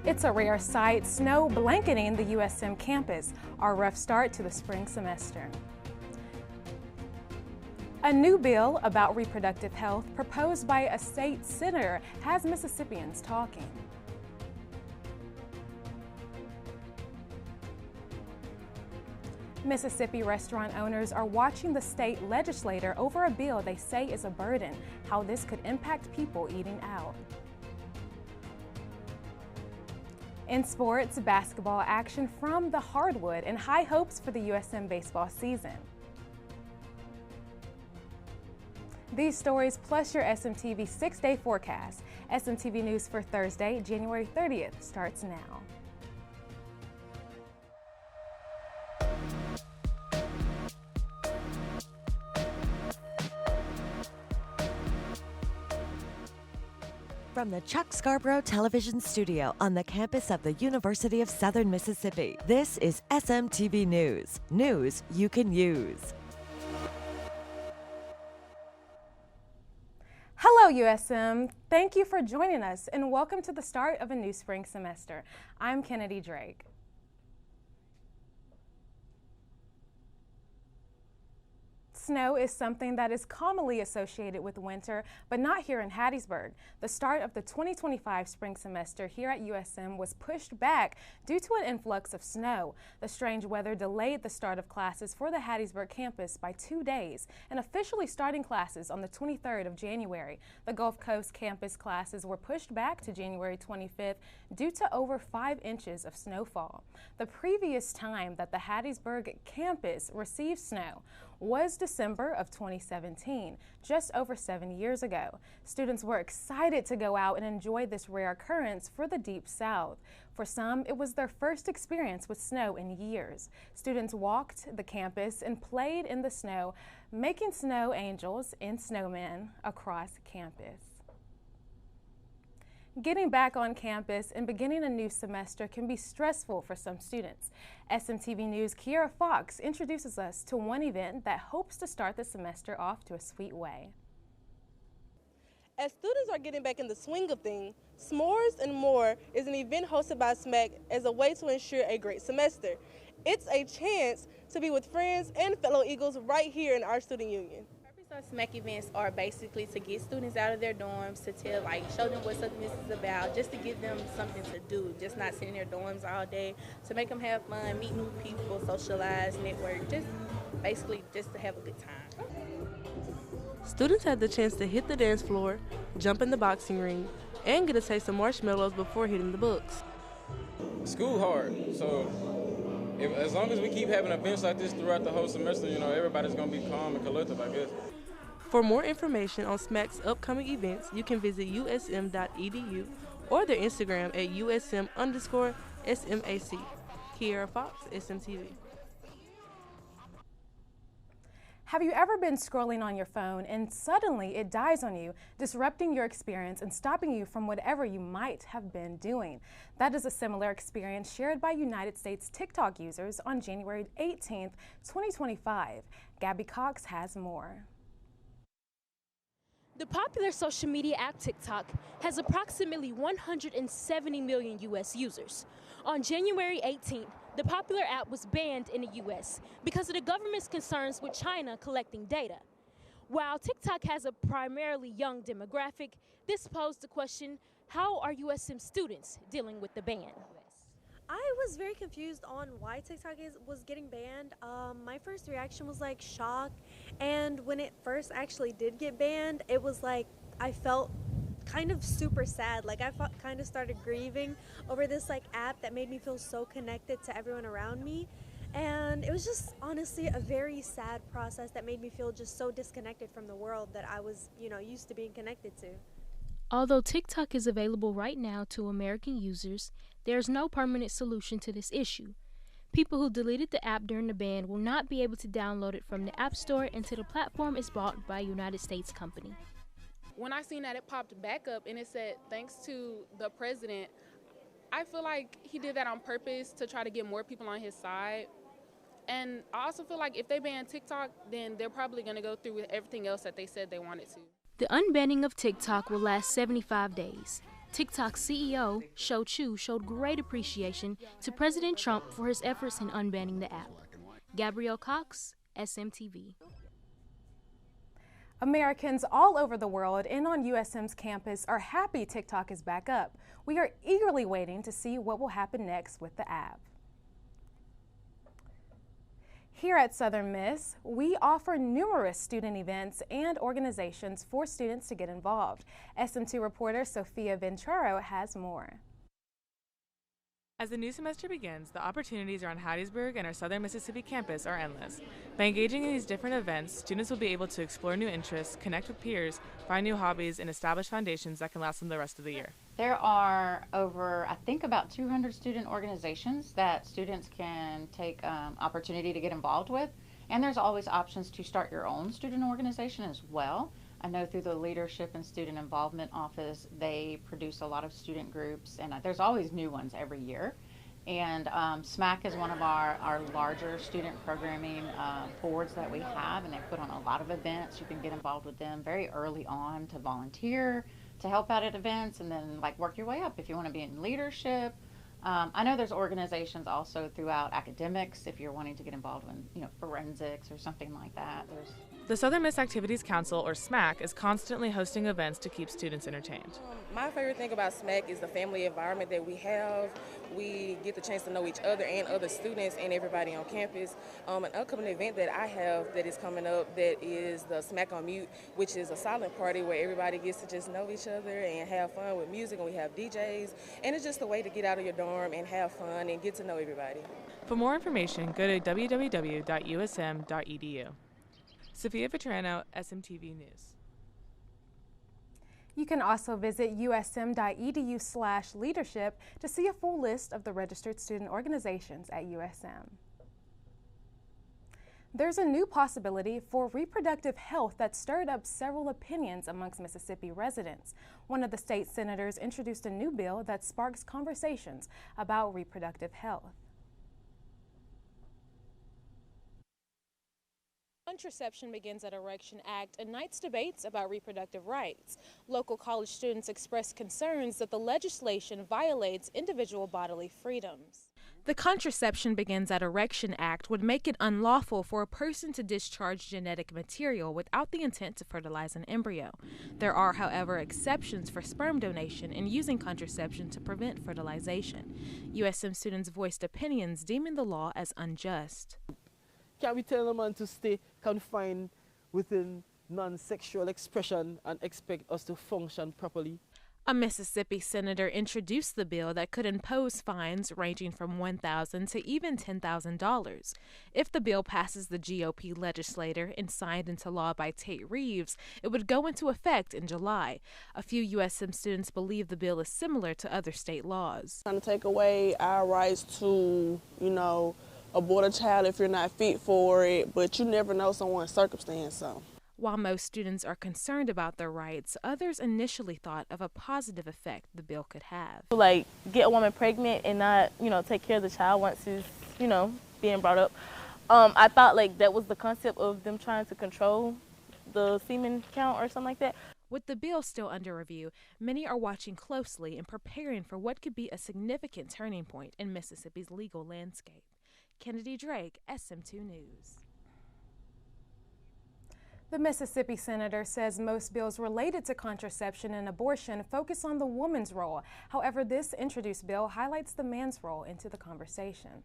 It's a rare sight, snow blanketing the USM campus, our rough start to the spring semester. A new bill about reproductive health proposed by a state senator has Mississippians talking. Mississippi restaurant owners are watching the state legislature over a bill they say is a burden, how this could impact people eating out. In sports, basketball action from the hardwood and high hopes for the USM baseball season. These stories plus your SMTV 6-day forecast. SMTV News for Thursday, January 30th starts now. From the Chuck Scarborough Television Studio on the campus of the University of Southern Mississippi, this is SMTV News. News you can use. Hello USM, thank you for joining us and welcome to the start of a new spring semester. I'm Kennedi Drake. Snow is something that is commonly associated with winter, but not here in Hattiesburg. The start of the 2025 spring semester here at USM was pushed back due to an influx of snow. The strange weather delayed the start of classes for the Hattiesburg campus by 2 days and officially starting classes on the 23rd of January. The Gulf Coast campus classes were pushed back to January 25th due to over 5 inches of snowfall. The previous time that the Hattiesburg campus received snow was December of 2017, just over 7 years ago. Students were excited to go out and enjoy this rare occurrence for the Deep South. For some, it was their first experience with snow in years. Students walked the campus and played in the snow, making snow angels and snowmen across campus. Getting back on campus and beginning a new semester can be stressful for some students. SMTV News' Kiera Fox introduces us to one event that hopes to start the semester off to a sweet way. As students are getting back in the swing of things, S'mores and More is an event hosted by SMAC as a way to ensure a great semester. It's a chance to be with friends and fellow Eagles right here in our student union. Our SMAC events are basically to get students out of their dorms, to show them what something this is about, just to give them something to do, just not sitting in their dorms all day, to make them have fun, meet new people, socialize, network, just to have a good time. Students had the chance to hit the dance floor, jump in the boxing ring, and get a taste of marshmallows before hitting the books. School hard, so as long as we keep having events like this throughout the whole semester, everybody's going to be calm and collective, I guess. For more information on SMAC's upcoming events, you can visit usm.edu or their Instagram at usm_SMAC. Kiera Fox, SMTV. Have you ever been scrolling on your phone and suddenly it dies on you, disrupting your experience and stopping you from whatever you might have been doing? That is a similar experience shared by United States TikTok users on January 18th, 2025. Gabby Cox has more. The popular social media app TikTok has approximately 170 million U.S. users. On January 18th, the popular app was banned in the U.S. because of the government's concerns with China collecting data. While TikTok has a primarily young demographic, this posed the question, how are USM students dealing with the ban? I was very confused on why TikTok was getting banned. My first reaction was shock, and when it first actually did get banned, it was I felt kind of super sad. I kind of started grieving over this app that made me feel so connected to everyone around me, and it was just honestly a very sad process that made me feel just so disconnected from the world that I was used to being connected to. Although TikTok is available right now to American users, there's no permanent solution to this issue. People who deleted the app during the ban will not be able to download it from the App Store until the platform is bought by a United States company. When I seen that it popped back up and it said, thanks to the president, I feel like he did that on purpose to try to get more people on his side. And I also feel like if they ban TikTok, then they're probably going to go through with everything else that they said they wanted to. The unbanning of TikTok will last 75 days. TikTok's CEO, Shou Chu, showed great appreciation to President Trump for his efforts in unbanning the app. Gabrielle Cox, SMTV. Americans all over the world and on USM's campus are happy TikTok is back up. We are eagerly waiting to see what will happen next with the app. Here at Southern Miss, we offer numerous student events and organizations for students to get involved. SM2 reporter Sophia Ventraro has more. As the new semester begins, the opportunities around Hattiesburg and our Southern Mississippi campus are endless. By engaging in these different events, students will be able to explore new interests, connect with peers, find new hobbies, and establish foundations that can last them the rest of the year. There are over, I think, about 200 student organizations that students can take opportunity to get involved with. And there's always options to start your own student organization as well. I know through the Leadership and Student Involvement Office, they produce a lot of student groups, and there's always new ones every year. And SMAC is one of our larger student programming boards that we have, and they put on a lot of events. You can get involved with them very early on to volunteer, to help out at events, and then work your way up if you want to be in leadership. I know there's organizations also throughout academics if you're wanting to get involved in forensics or something like that. The Southern Miss Activities Council, or SMAC, is constantly hosting events to keep students entertained. My favorite thing about SMAC is the family environment that we have. We get the chance to know each other and other students and everybody on campus. An upcoming event that I have that is coming up that is the SMAC on Mute, which is a silent party where everybody gets to just know each other and have fun with music, and we have DJs. And it's just a way to get out of your dorm and have fun and get to know everybody. For more information, go to www.usm.edu. Sophia Vetrano, SMTV News. You can also visit usm.edu/leadership to see a full list of the registered student organizations at USM. There's a new possibility for reproductive health that stirred up several opinions amongst Mississippi residents. One of the state senators introduced a new bill that sparks conversations about reproductive health. Contraception Begins at Erection Act ignites debates about reproductive rights. Local college students expressed concerns that the legislation violates individual bodily freedoms. The Contraception Begins at Erection Act would make it unlawful for a person to discharge genetic material without the intent to fertilize an embryo. There are, however, exceptions for sperm donation and using contraception to prevent fertilization. USM students voiced opinions deeming the law as unjust. Can we tell a man to stay confined within non-sexual expression and expect us to function properly? A Mississippi senator introduced the bill that could impose fines ranging from $1,000 to even $10,000. If the bill passes the GOP legislature and signed into law by Tate Reeves, it would go into effect in July. A few USM students believe the bill is similar to other state laws. Trying to take away our rights to, abort a child if you're not fit for it, but you never know someone's circumstance. So, while most students are concerned about their rights, others initially thought of a positive effect the bill could have. Get a woman pregnant and not, take care of the child once it's, being brought up. I thought that was the concept of them trying to control the semen count or something like that. With the bill still under review, many are watching closely and preparing for what could be a significant turning point in Mississippi's legal landscape. Kennedi Drake, SM2 News. The Mississippi senator says most bills related to contraception and abortion focus on the woman's role. However, this introduced bill highlights the man's role into the conversation.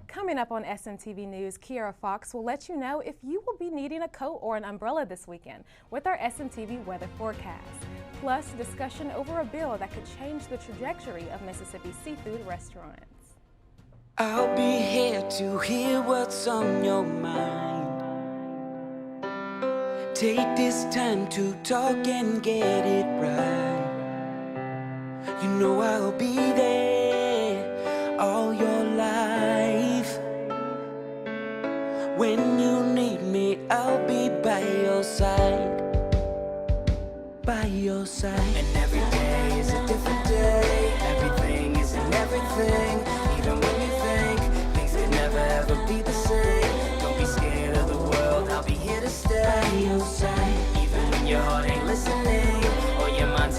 Coming up on SMTV News, Kiara Fox will let you know if you will be needing a coat or an umbrella this weekend with our SMTV weather forecast. Plus, discussion over a bill that could change the trajectory of Mississippi seafood restaurants. I'll be here to hear what's on your mind. Take this time to talk and get it right. You know I'll be there all your life. When you need me, I'll be by your side. By your side. And every day is a different day. Everything isn't everything. Even when you think things could never ever be the same. Don't be scared of the world, I'll be here to stay. By your side. Even when your heart ain't listening or your mind's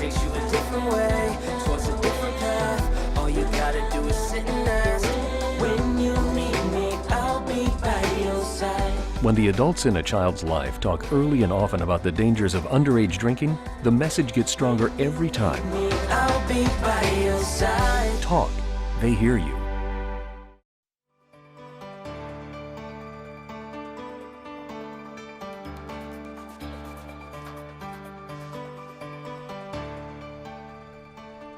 When the adults in a child's life talk early and often about the dangers of underage drinking, the message gets stronger every time. I'll be by your side. Talk. They hear you.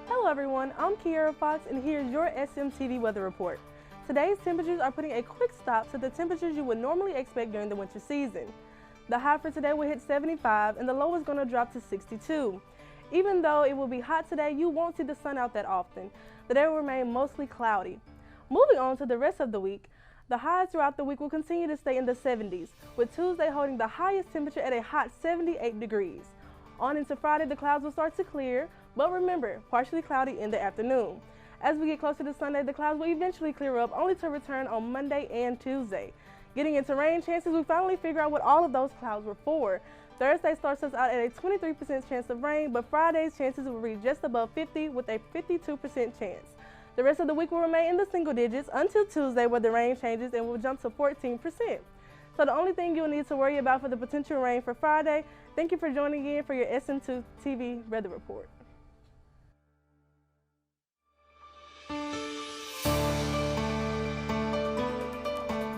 Hello everyone, I'm Kiara Fox and here's your SMTV weather report. Today's temperatures are putting a quick stop to the temperatures you would normally expect during the winter season. The high for today will hit 75 and the low is going to drop to 62. Even though it will be hot today, you won't see the sun out that often. The day will remain mostly cloudy. Moving on to the rest of the week, the highs throughout the week will continue to stay in the 70s, with Tuesday holding the highest temperature at a hot 78 degrees. On into Friday, the clouds will start to clear, but remember, partially cloudy in the afternoon. As we get closer to Sunday, the clouds will eventually clear up, only to return on Monday and Tuesday. Getting into rain chances, we finally figure out what all of those clouds were for. Thursday starts us out at a 23% chance of rain, but Friday's chances will reach just above 50 with a 52% chance. The rest of the week will remain in the single digits until Tuesday, where the rain changes and will jump to 14%. So the only thing you'll need to worry about for the potential rain for Friday. Thank you for joining in for your SMTV weather report.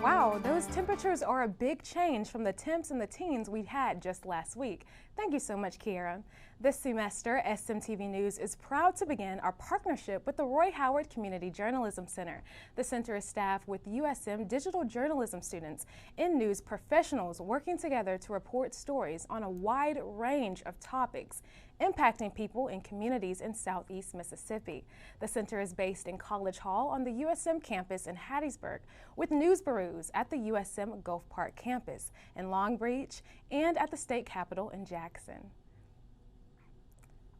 Wow, those temperatures are a big change from the temps and the teens we had just last week. Thank you so much, Kiara. This semester, SMTV News is proud to begin our partnership with the Roy Howard Community Journalism Center. The center is staffed with USM digital journalism students and news professionals working together to report stories on a wide range of topics impacting people and communities in Southeast Mississippi. The center is based in College Hall on the USM campus in Hattiesburg, with news bureaus at the USM Gulf Park campus in Long Beach and at the state capitol in Jackson.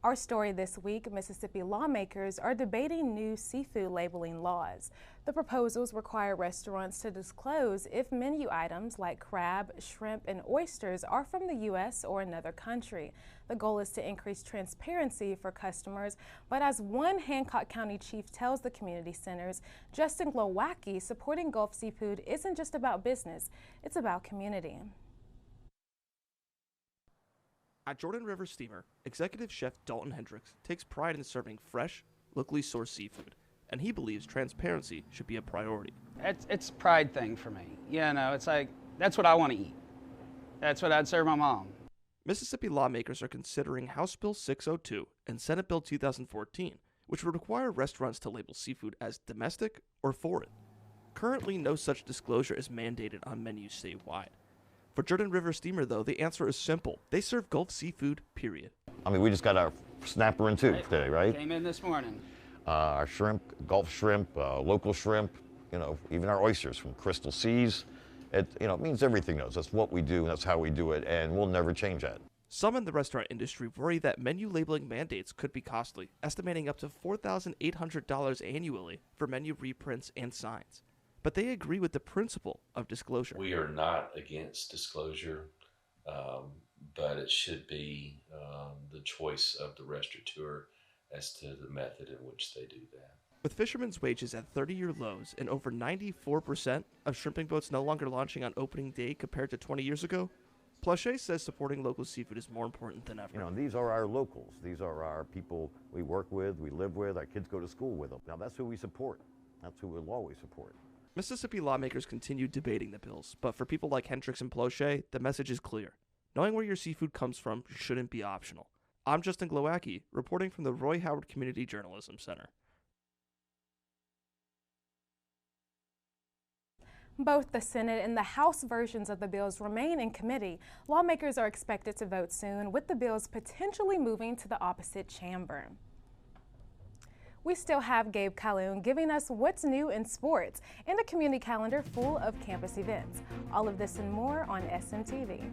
Our story this week, Mississippi lawmakers are debating new seafood labeling laws. The proposals require restaurants to disclose if menu items like crab, shrimp, and oysters are from the U.S. or another country. The goal is to increase transparency for customers, but as one Hancock County chief tells the community centers, Justin Glowacki, supporting Gulf Seafood isn't just about business, it's about community. At Jordan River Steamer, executive chef Dalton Hendricks takes pride in serving fresh, locally sourced seafood, and he believes transparency should be a priority. It's a pride thing for me. You know, it's like, that's what I want to eat. That's what I'd serve my mom. Mississippi lawmakers are considering House Bill 602 and Senate Bill 2014, which would require restaurants to label seafood as domestic or foreign. Currently, no such disclosure is mandated on menus statewide. For Jordan River Steamer, though, the answer is simple. They serve Gulf seafood, period. I mean, we just got our snapper and tube today, right? Came in this morning. Our shrimp, Gulf shrimp, local shrimp, you know, even our oysters from Crystal Seas. It means everything to us. That's what we do, and that's how we do it, and we'll never change that. Some in the restaurant industry worry that menu labeling mandates could be costly, estimating up to $4,800 annually for menu reprints and signs. But they agree with the principle of disclosure. We are not against disclosure, but it should be the choice of the restaurateur as to the method in which they do that. With fishermen's wages at 30-year lows and over 94% of shrimping boats no longer launching on opening day compared to 20 years ago, Pluchet says supporting local seafood is more important than ever. You know, these are our locals. These are our people we work with, we live with, our kids go to school with them. Now that's who we support. That's who we'll always support. Mississippi lawmakers continue debating the bills, but for people like Hendricks and Pluchet, the message is clear. Knowing where your seafood comes from shouldn't be optional. I'm Justin Glowacki, reporting from the Roy Howard Community Journalism Center. Both the Senate and the House versions of the bills remain in committee. Lawmakers are expected to vote soon, with the bills potentially moving to the opposite chamber. We still have Gabe Calhoun giving us what's new in sports and a community calendar full of campus events. All of this and more on SMTV.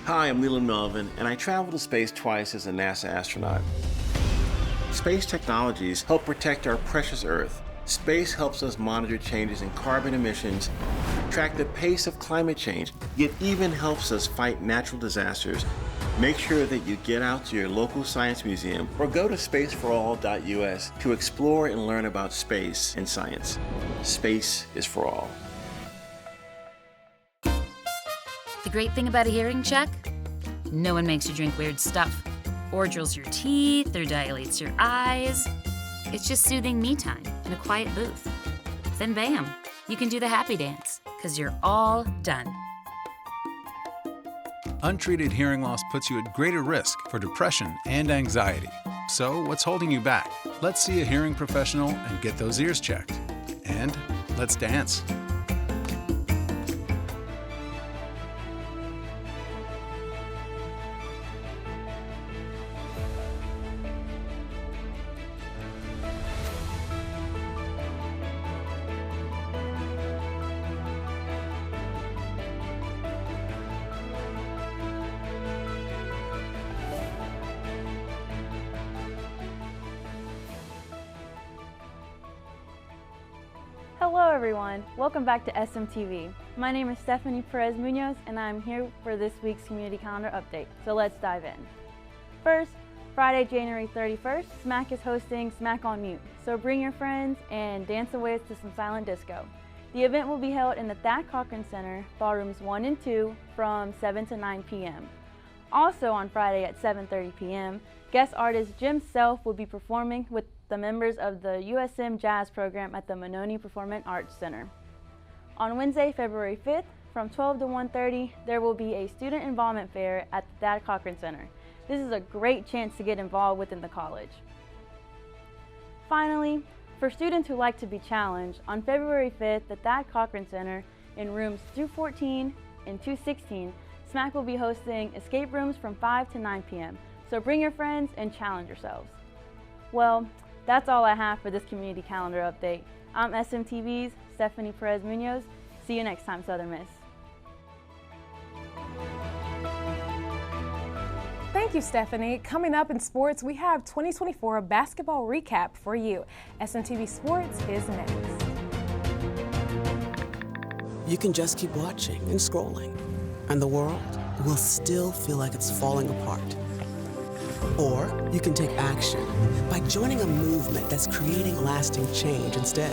Hi, I'm Leland Melvin, and I traveled to space twice as a NASA astronaut. Space technologies help protect our precious Earth. Space helps us monitor changes in carbon emissions, track the pace of climate change, yet even helps us fight natural disasters Make sure that you get out to your local science museum or go to spaceforall.us to explore and learn about space and science. Space is for all. The great thing about a hearing check? No one makes you drink weird stuff, or drills your teeth, or dilates your eyes. It's just soothing me time in a quiet booth. Then bam, you can do the happy dance, 'cause you're all done. Untreated hearing loss puts you at greater risk for depression and anxiety. So what's holding you back? Let's see a hearing professional and get those ears checked. And let's dance. Hello everyone, welcome back to SMTV. My name is Stephanie Perez Munoz and I'm here for this week's community calendar update, so let's dive in. First, Friday, January 31st, SMAC is hosting Smack on Mute, so bring your friends and dance away to some silent disco. The event will be held in the Thad Cochran Center, ballrooms 1 and 2 from 7 to 9 p.m. Also on Friday at 7:30 p.m., guest artist Jim Self will be performing with the members of the USM Jazz program at the Mononi Performing Arts Center. On Wednesday, February 5th, from 12 to 1:30, there will be a student involvement fair at the Thad Cochran Center. This is a great chance to get involved within the college. Finally, for students who like to be challenged, on February 5th, the Thad Cochran Center in rooms 214 and 216, SMAC will be hosting escape rooms from 5 to 9 p.m. So bring your friends and challenge yourselves. Well, that's all I have for this community calendar update. I'm SMTV's Stephanie Perez Munoz. See you next time, Southern Miss. Thank you, Stephanie. Coming up in sports, we have 2024 basketball recap for you. SMTV Sports is next. You can just keep watching and scrolling, and the world will still feel like it's falling apart. Or you can take action by joining a movement that's creating lasting change instead.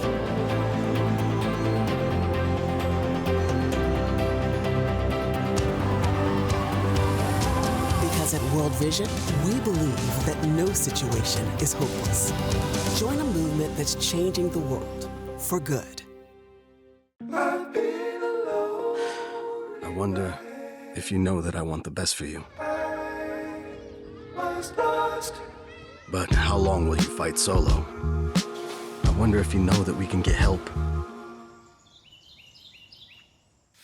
Because at World Vision, we believe that no situation is hopeless. Join a movement that's changing the world for good. I wonder if you know that I want the best for you. But how long will you fight solo? I wonder if you know that we can get help.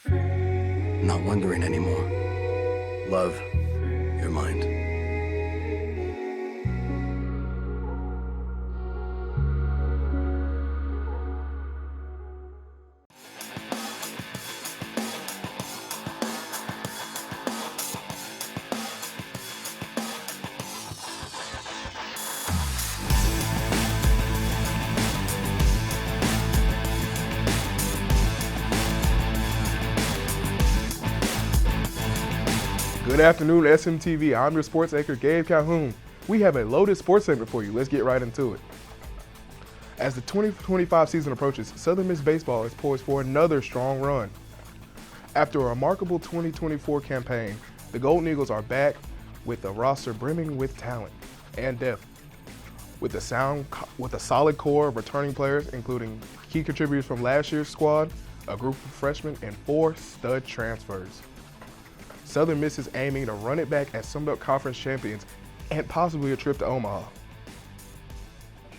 Not wondering anymore. Love, your mind. Good afternoon, SMTV. I'm your sports anchor, Gabe Calhoun. We have a loaded sports segment for you. Let's get right into it. As the 2025 season approaches, Southern Miss baseball is poised for another strong run. After a remarkable 2024 campaign, the Golden Eagles are back with a roster brimming with talent and depth. With a solid core of returning players, including key contributors from last year's squad, a group of freshmen, and 4 stud transfers. Southern Miss is aiming to run it back as Sunbelt Conference champions and possibly a trip to Omaha.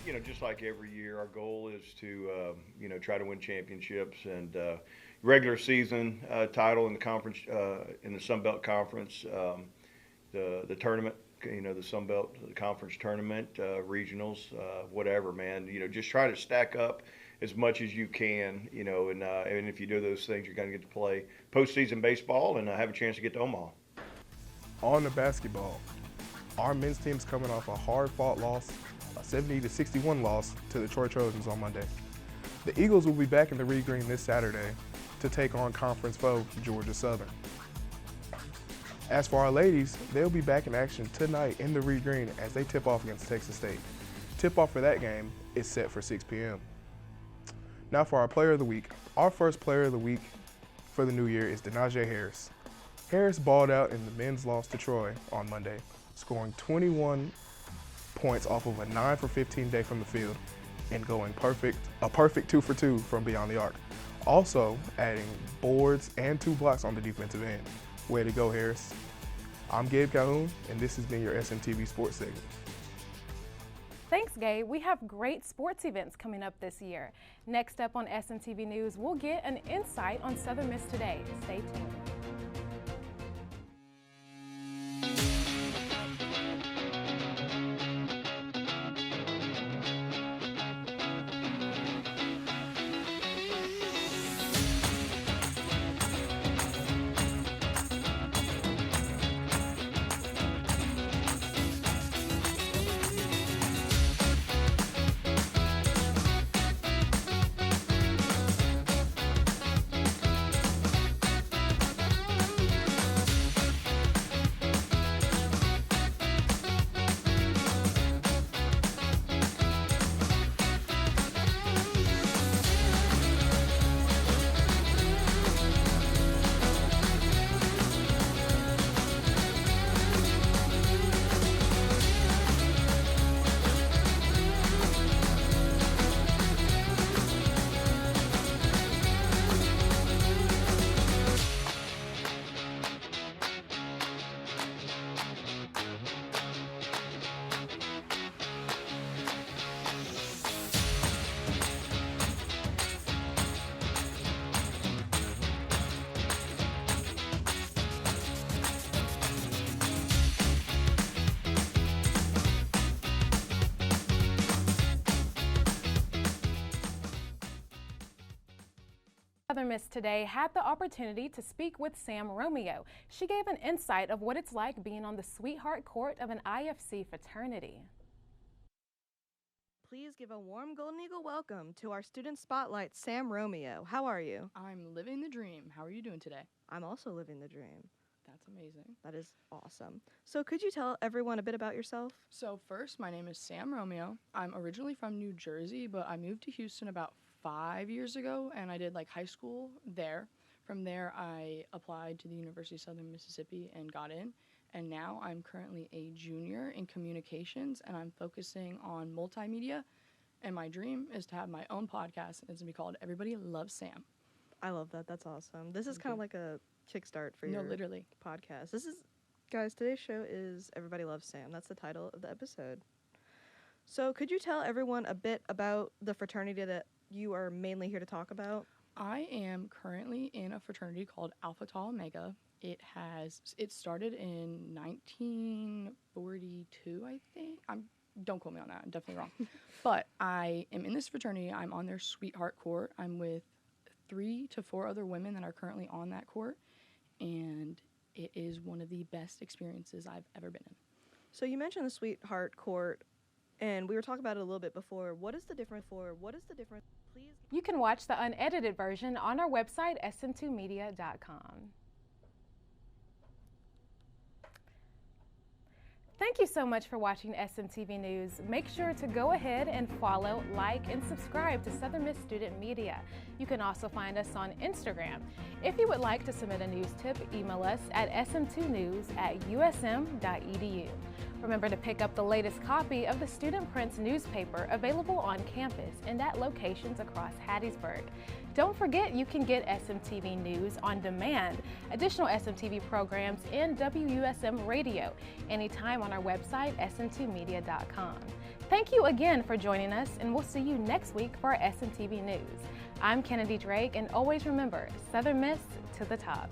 You know, just like every year, our goal is to, try to win championships and regular season title in the conference, in the Sunbelt Conference, the tournament, the Sunbelt Conference tournament, regionals, whatever, man. Just try to stack up as much as you can, and if you do those things, you're going to get to play postseason baseball and have a chance to get to Omaha. On the basketball, our men's team's coming off a hard-fought loss, a 70-61 loss to the Troy Trojans on Monday. The Eagles will be back in the Reed Green this Saturday to take on conference foe Georgia Southern. As for our ladies, they'll be back in action tonight in the Reed Green as they tip off against Texas State. Tip-off for that game is set for 6 p.m. Now for our Player of the Week. Our first Player of the Week for the new year is Denaje Harris. Harris balled out in the men's loss to Troy on Monday, scoring 21 points off of a 9 for 15 day from the field and going a perfect 2 for 2 from beyond the arc. Also adding boards and 2 blocks on the defensive end. Way to go, Harris. I'm Gabe Calhoun, and this has been your SMTV Sports segment. Thanks, Gabe. We have great sports events coming up this year. Next up on SMTV News, we'll get an insight on Southern Miss today. Stay tuned. Southern Miss Today had the opportunity to speak with Sam Romeo. She gave an insight of what it's like being on the sweetheart court of an IFC fraternity. Please give a warm Golden Eagle welcome to our student spotlight, Sam Romeo. How are you? I'm living the dream. How are you doing today? I'm also living the dream. That's amazing. That is awesome. So could you tell everyone a bit about yourself? So first, my name is Sam Romeo. I'm originally from New Jersey, but I moved to Houston about 5 years ago, and I did like high school there. From there, I applied to the University of Southern Mississippi and got in. And now I'm currently a junior in communications, and I'm focusing on multimedia. And my dream is to have my own podcast, and it's gonna be called Everybody Loves Sam. I love that. That's awesome. This is kind of like a kickstart for your literally podcast. This is, guys, today's show is Everybody Loves Sam. That's the title of the episode. So could you tell everyone a bit about the fraternity that you are mainly here to talk about? I am currently in a fraternity called Alpha Tau Omega. It started in 1942, I think. Don't quote me on that. I'm definitely wrong. But I am in this fraternity. I'm on their sweetheart court. I'm with 3 to 4 other women that are currently on that court, and it is one of the best experiences I've ever been in. So you mentioned the sweetheart court, and we were talking about it a little bit before. What is the difference? Please. You can watch the unedited version on our website, sm2media.com. Thank you so much for watching SMTV News. Make sure to go ahead and follow, like, and subscribe to Southern Miss Student Media. You can also find us on Instagram. If you would like to submit a news tip, email us at sm2news@usm.edu. Remember to pick up the latest copy of the Student Prince newspaper available on campus and at locations across Hattiesburg. Don't forget you can get SMTV News on demand, additional SMTV programs, and WUSM Radio anytime on our website, sm2media.com. Thank you again for joining us, and we'll see you next week for our SMTV News. I'm Kennedi Drake, and always remember, Southern Miss to the top.